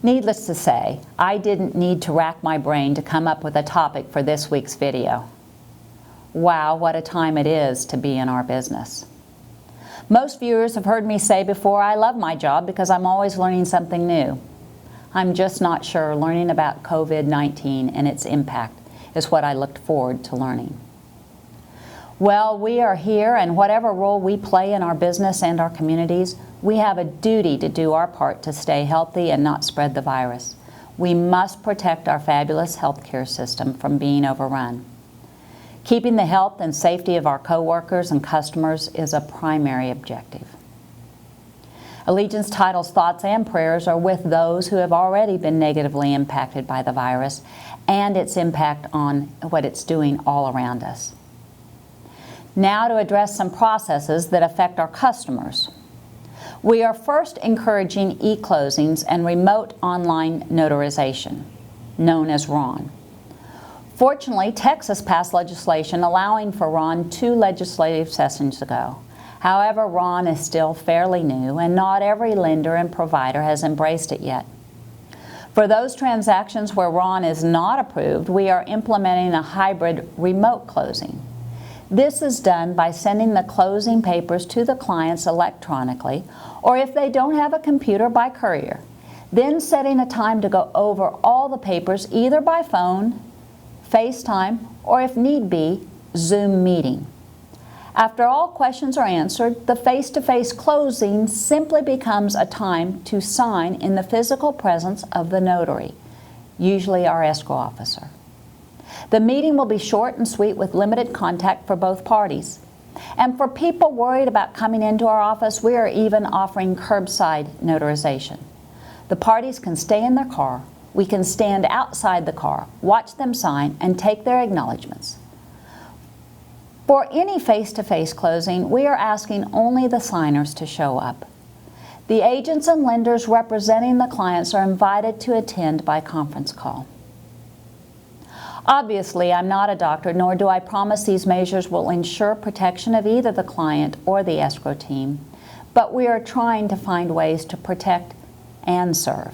Needless to say, I didn't need to rack my brain to come up with a topic for this week's video. Wow, what a time it is to be in our business. Most viewers have heard me say before, I love my job because I'm always learning something new. I'm just not sure learning about COVID-19 and its impact is what I looked forward to learning. Well, we are here, and whatever role we play in our business and our communities, we have a duty to do our part to stay healthy and not spread the virus. We must protect our fabulous healthcare system from being overrun. Keeping the health and safety of our coworkers and customers is a primary objective. Allegiance Title's thoughts and prayers are with those who have already been negatively impacted by the virus and its impact on what it's doing all around us. Now to address some processes that affect our customers. We are first encouraging e-closings and remote online notarization, known as RON. Fortunately, Texas passed legislation allowing for RON 2 legislative sessions ago. However, RON is still fairly new, and not every lender and provider has embraced it yet. For those transactions where RON is not approved, we are implementing a hybrid remote closing. This is done by sending the closing papers to the clients electronically, or if they don't have a computer, by courier. Then setting a time to go over all the papers either by phone, FaceTime, or if need be, Zoom meeting. After all questions are answered, the face-to-face closing simply becomes a time to sign in the physical presence of the notary, usually our escrow officer. The meeting will be short and sweet with limited contact for both parties. And for people worried about coming into our office, we are even offering curbside notarization. The parties can stay in their car. We can stand outside the car, watch them sign, and take their acknowledgments. For any face-to-face closing, we are asking only the signers to show up. The agents and lenders representing the clients are invited to attend by conference call. Obviously, I'm not a doctor, nor do I promise these measures will ensure protection of either the client or the escrow team, but we are trying to find ways to protect and serve.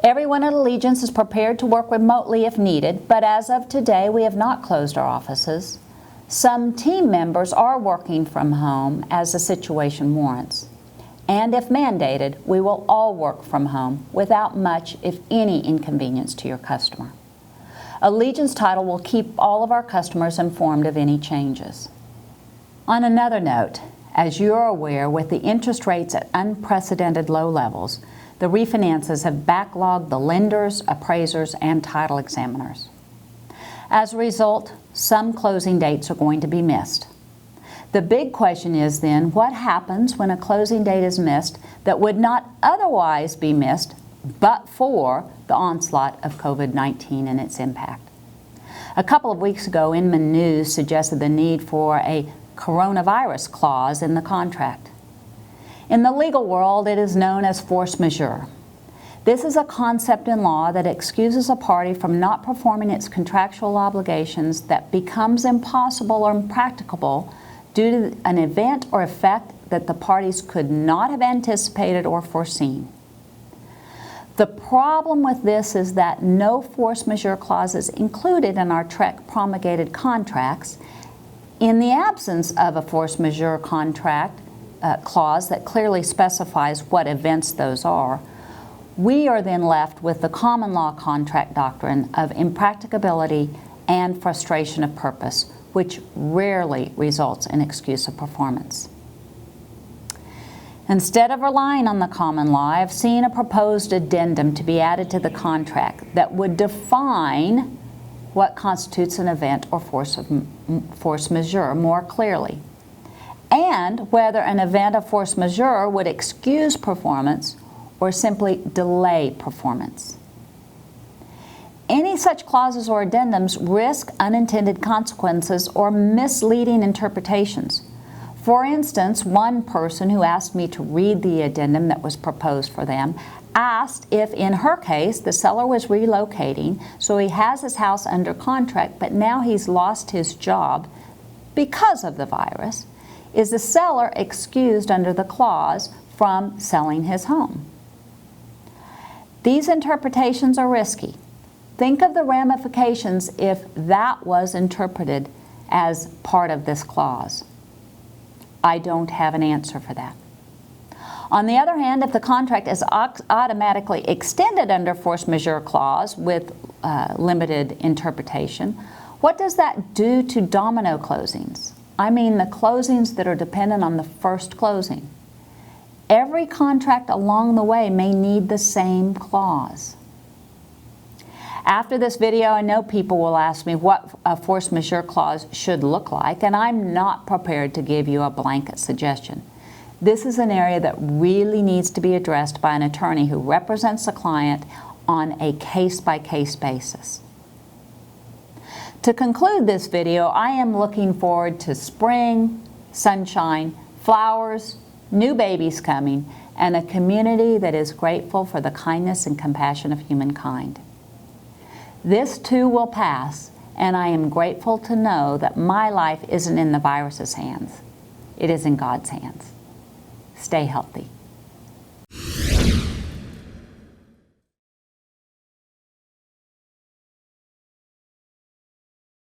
Everyone at Allegiance is prepared to work remotely if needed, but as of today, we have not closed our offices. Some team members are working from home as the situation warrants. And if mandated, we will all work from home without much, if any, inconvenience to your customer. Allegiance Title will keep all of our customers informed of any changes. On another note, as you are aware, with the interest rates at unprecedented low levels, the refinances have backlogged the lenders, appraisers, and title examiners. As a result, some closing dates are going to be missed. The big question is then, what happens when a closing date is missed that would not otherwise be missed but for the onslaught of COVID-19 and its impact? A couple of weeks ago, Inman News suggested the need for a coronavirus clause in the contract. In the legal world, it is known as force majeure. This is a concept in law that excuses a party from not performing its contractual obligations that becomes impossible or impracticable due to an event or effect that the parties could not have anticipated or foreseen. The problem with this is that no force majeure clause is included in our TREC promulgated contracts. In the absence of a force majeure contract clause that clearly specifies what events those are, we are then left with the common law contract doctrine of impracticability and frustration of purpose, which rarely results in excuse of performance. Instead of relying on the common law, I've seen a proposed addendum to be added to the contract that would define what constitutes an event or force majeure more clearly, and whether an event of force majeure would excuse performance or simply delay performance. Any such clauses or addendums risk unintended consequences or misleading interpretations. For instance, one person who asked me to read the addendum that was proposed for them asked if, in her case, the seller was relocating, so he has his house under contract, but now he's lost his job because of the virus. Is the seller excused under the clause from selling his home? These interpretations are risky. Think of the ramifications if that was interpreted as part of this clause. I don't have an answer for that. On the other hand, if the contract is automatically extended under force majeure clause with limited interpretation, what does that do to domino closings? I mean the closings that are dependent on the first closing. Every contract along the way may need the same clause. After this video, I know people will ask me what a force majeure clause should look like, and I'm not prepared to give you a blanket suggestion. This is an area that really needs to be addressed by an attorney who represents the client on a case-by-case basis. To conclude this video, I am looking forward to spring, sunshine, flowers, new babies coming, and a community that is grateful for the kindness and compassion of humankind. This too will pass, and I am grateful to know that my life isn't in the virus's hands. It is in God's hands. Stay healthy.